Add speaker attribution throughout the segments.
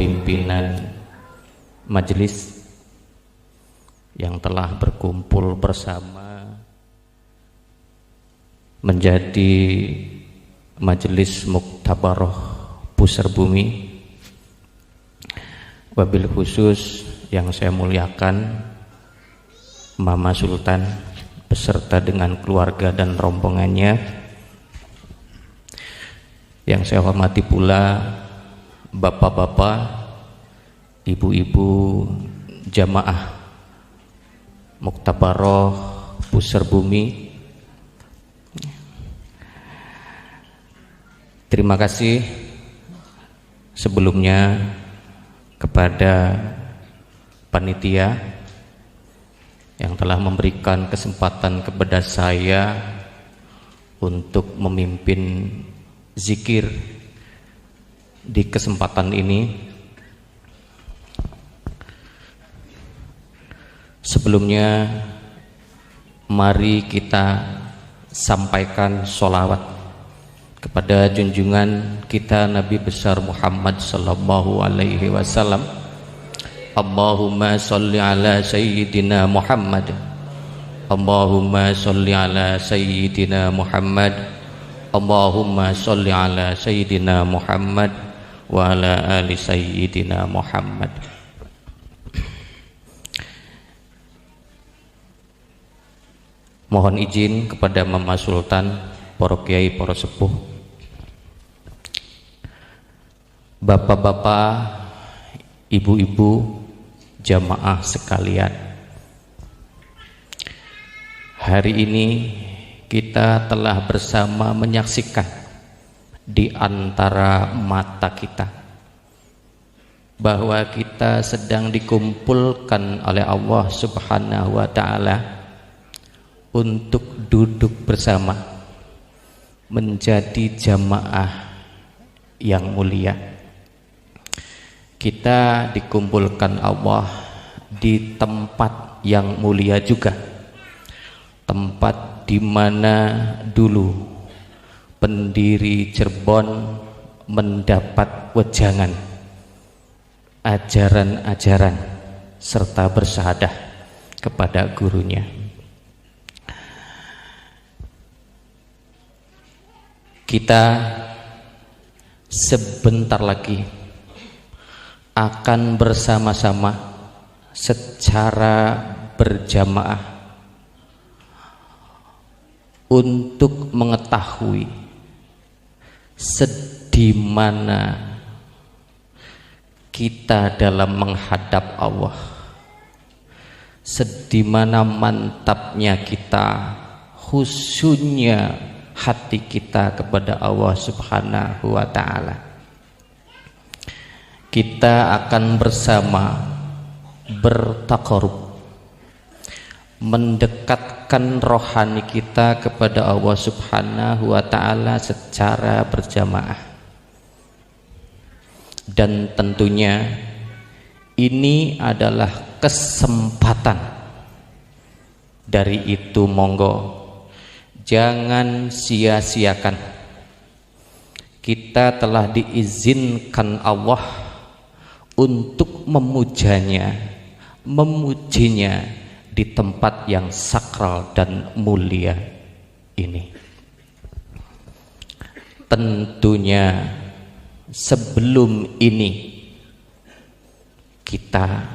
Speaker 1: pimpinan majelis yang telah berkumpul bersama menjadi majelis muktabaroh pusar bumi, wabil khusus yang saya muliakan Mama Sultan beserta dengan keluarga dan rombongannya, yang saya hormati pula bapak-bapak, ibu-ibu jamaah muktabaroh pusar bumi. Terima kasih sebelumnya kepada panitia yang telah memberikan kesempatan kepada saya untuk memimpin zikir di kesempatan ini. Sebelumnya mari kita sampaikan sholawat kepada junjungan kita Nabi besar Muhammad sallallahu alaihi wasallam. Allahumma sholli ala sayyidina Muhammad, Allahumma sholli ala sayyidina Muhammad, Allahumma sholli ala sayyidina Muhammad wa ala ali sayyidina Muhammad. Mohon izin kepada Mama Sultan, para kiai, para sepuh, bapak-bapak, ibu-ibu, jamaah sekalian. Hari ini kita telah bersama menyaksikan di antara mata kita bahwa kita sedang dikumpulkan oleh Allah Subhanahu wa ta'ala untuk duduk bersama menjadi jamaah yang mulia. Kita dikumpulkan Allah di tempat yang mulia juga, tempat di mana dulu pendiri Cirebon mendapat wejangan ajaran-ajaran serta bersyahadah kepada gurunya. Kita sebentar lagi akan bersama-sama secara berjamaah untuk mengetahui sedimana kita dalam menghadap Allah, sedimana mantapnya kita, khusyuknya hati kita kepada Allah Subhanahu wa ta'ala. Kita akan bersama bertaqarrub, mendekatkan rohani kita kepada Allah Subhanahu wa ta'ala secara berjamaah. Dan tentunya ini adalah kesempatan. Dari itu monggo jangan sia-siakan. Kita telah diizinkan Allah untuk memujanya, memujinya di tempat yang sakral dan mulia ini. Tentunya sebelum ini kita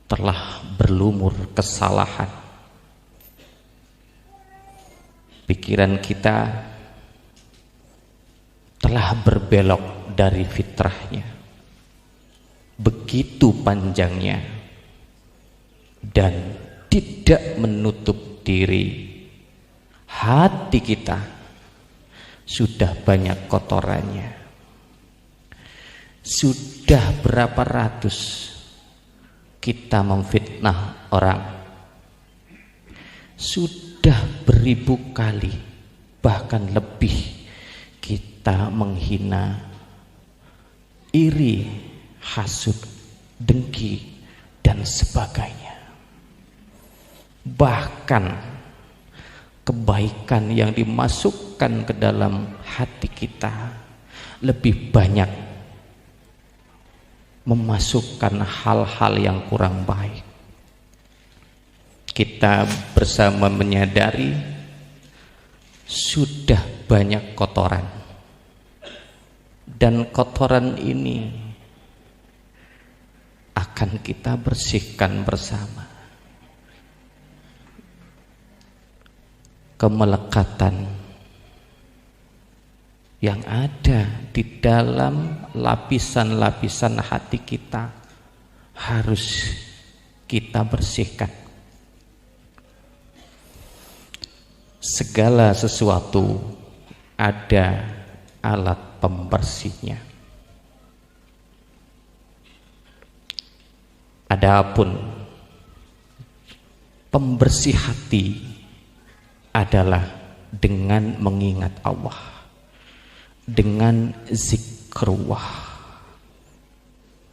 Speaker 1: telah berlumur kesalahan. Pikiran kita telah berbelok dari fitrahnya. Begitu panjangnya dan tidak menutup diri. Hati kita sudah banyak kotorannya. Sudah berapa ratus kita memfitnah orang. Sudah beribu kali, bahkan lebih, kita menghina, iri, hasud, dengki, dan sebagainya. Bahkan kebaikan yang dimasukkan ke dalam hati kita lebih banyak memasukkan hal-hal yang kurang baik. Kita bersama menyadari sudah banyak kotoran, dan kotoran ini akan kita bersihkan bersama. Kemelekatan yang ada di dalam lapisan-lapisan hati kita harus kita bersihkan. Segala sesuatu ada alat pembersihnya. Adapun pembersih hati adalah dengan mengingat Allah, dengan zikrullah.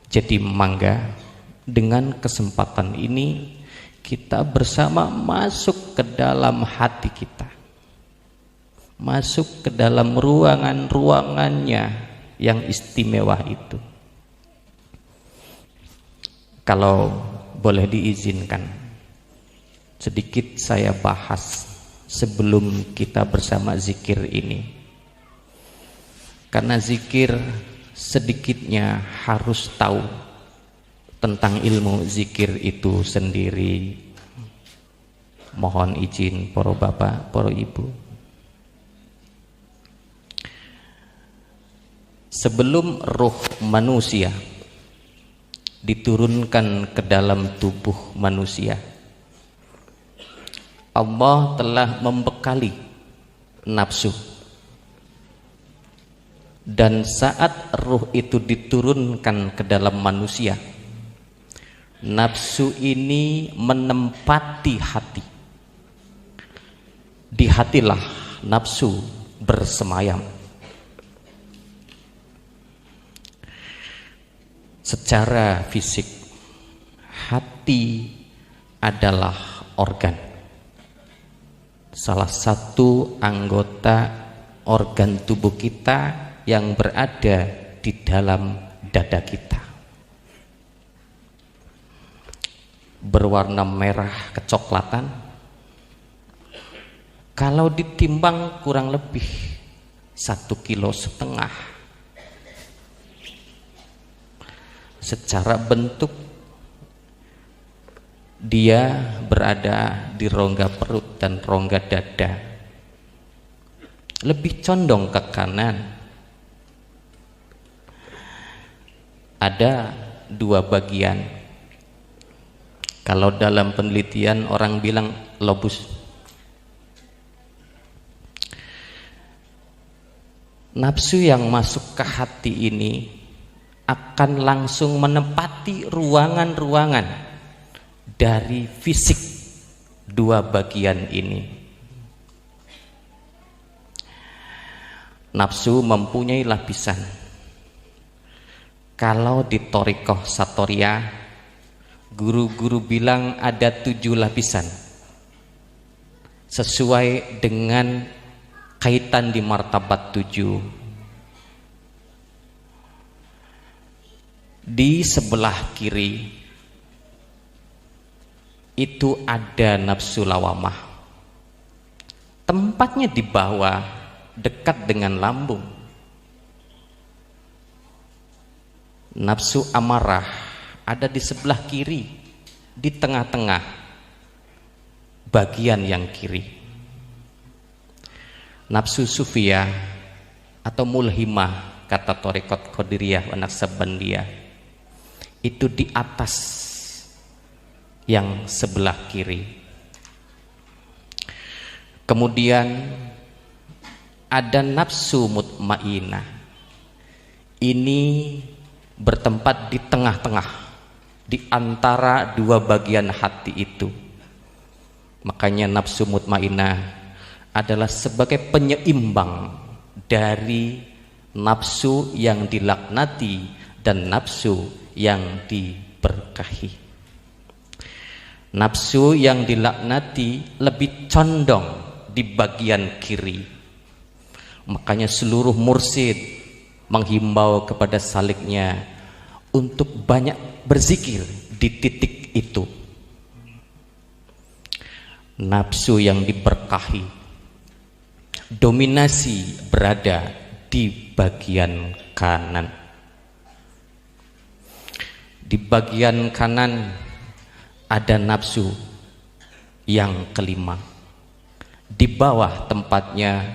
Speaker 1: Jadi mangga dengan kesempatan ini kita bersama masuk ke dalam hati kita, masuk ke dalam ruangan-ruangannya yang istimewa itu. Kalau boleh diizinkan, sedikit saya bahas sebelum kita bersama zikir ini, karena zikir sedikitnya harus tahu tentang ilmu zikir itu sendiri. Mohon izin para bapak, para ibu, sebelum roh manusia diturunkan ke dalam tubuh manusia, Allah telah membekali nafsu, dan saat ruh itu diturunkan ke dalam manusia, nafsu ini menempati hati. Di hatilah nafsu bersemayam. Secara fisik, hati adalah organ, salah satu anggota organ tubuh kita yang berada di dalam dada kita. Berwarna merah kecoklatan. Kalau ditimbang kurang lebih 1,5 kilo. Secara bentuk dia berada di rongga perut dan rongga dada, lebih condong ke kanan. Ada 2 bagian. Kalau dalam penelitian orang bilang lobus. Nafsu yang masuk ke hati ini akan langsung menempati ruangan-ruangan dari fisik 2 bagian ini. Nafsu mempunyai lapisan. Kalau di Thariqah Satoriyah, guru-guru bilang ada 7 lapisan, sesuai dengan kaitan di martabat 7. Di sebelah kiri itu ada nafsu lawamah, tempatnya di bawah dekat dengan lambung. Nafsu amarah ada di sebelah kiri, di tengah-tengah bagian yang kiri. Nafsu sufiyah atau mulhimah, kata Thariqat Qadiriyah wa Naqsabandiyah, itu di atas yang sebelah kiri. Kemudian ada nafsu mutmainnah. Ini bertempat di tengah-tengah, di antara 2 bagian hati itu. Makanya nafsu mutmainnah adalah sebagai penyeimbang dari nafsu yang dilaknati dan nafsu yang diberkahi. Nafsu yang dilaknati lebih condong di bagian kiri. Makanya seluruh mursyid menghimbau kepada saliknya untuk banyak berzikir di titik itu. Nafsu yang diberkahi, dominasi berada di bagian kanan. Di bagian kanan ada nafsu yang kelima. Di bawah tempatnya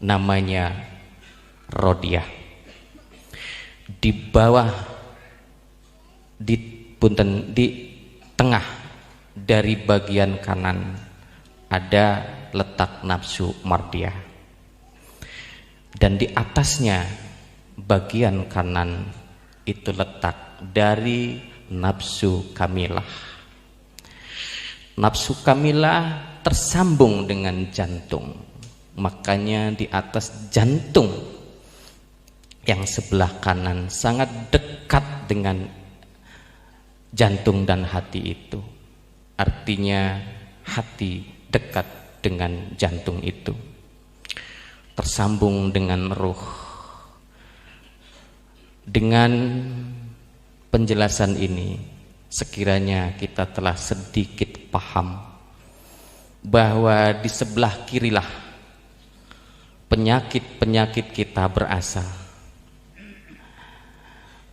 Speaker 1: namanya Rodiah. Di bawah, di tengah dari bagian kanan ada letak nafsu Mardiah, dan di atasnya bagian kanan itu letak dari nafsu Kamilah. Nafsu Kamilah tersambung dengan jantung, makanya di atas jantung yang sebelah kanan sangat dekat dengan jantung dan hati itu. Artinya hati dekat dengan jantung itu, tersambung dengan ruh. Dengan penjelasan ini, sekiranya kita telah sedikit paham bahwa di sebelah kirilah penyakit-penyakit kita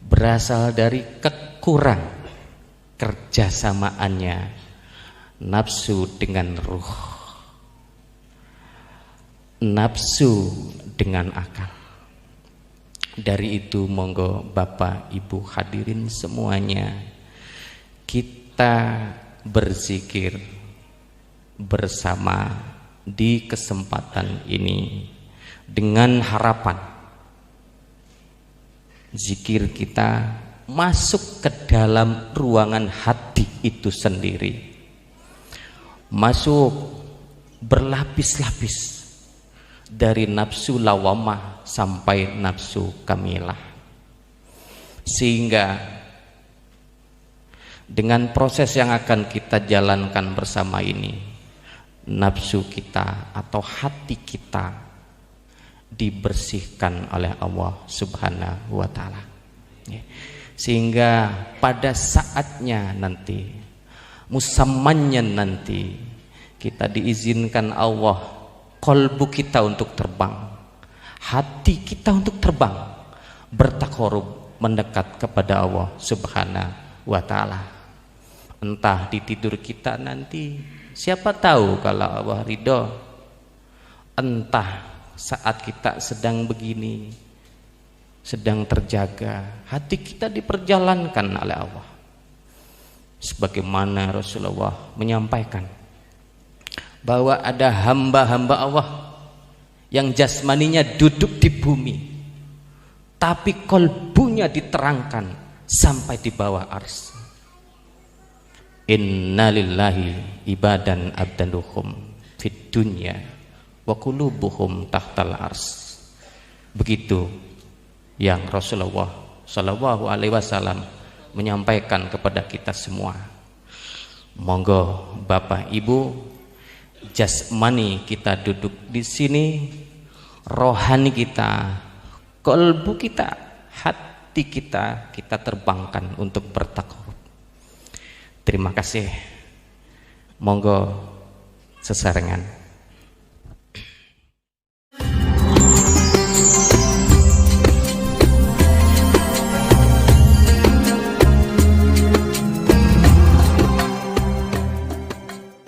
Speaker 1: berasal dari kekurang kerjasamaannya nafsu dengan ruh, nafsu dengan akal. Dari itu monggo Bapak Ibu hadirin semuanya, kita berzikir bersama di kesempatan ini dengan harapan zikir kita masuk ke dalam ruangan hati itu sendiri, masuk berlapis-lapis dari nafsu lawamah sampai nafsu kamilah, sehingga dengan proses yang akan kita jalankan bersama ini, nafsu kita atau hati kita dibersihkan oleh Allah Subhanahu wa Ta'ala, sehingga pada saatnya nanti, musammannya nanti, kita diizinkan Allah kolbu kita untuk terbang, hati kita untuk terbang, bertakarub, mendekat kepada Allah Subhanahu wa Ta'ala. Entah di tidur kita nanti, siapa tahu kalau Allah ridho, entah saat kita sedang begini, sedang terjaga, hati kita diperjalankan oleh Allah. Sebagaimana Rasulullah menyampaikan bahwa ada hamba-hamba Allah yang jasmaninya duduk di bumi, tapi kolbunya diterangkan sampai di bawah ars. Innalillahi ibadan abdanuhum fid dunya wa qulubuhum tahtal ars. Begitu yang Rasulullah Shallallahu Alaihi Wasallam menyampaikan kepada kita semua. Monggo Bapak Ibu, jasmani kita duduk di sini, rohani kita, kolbu kita, hati kita terbangkan untuk bertakarub. Terima kasih. Monggo sesarengan.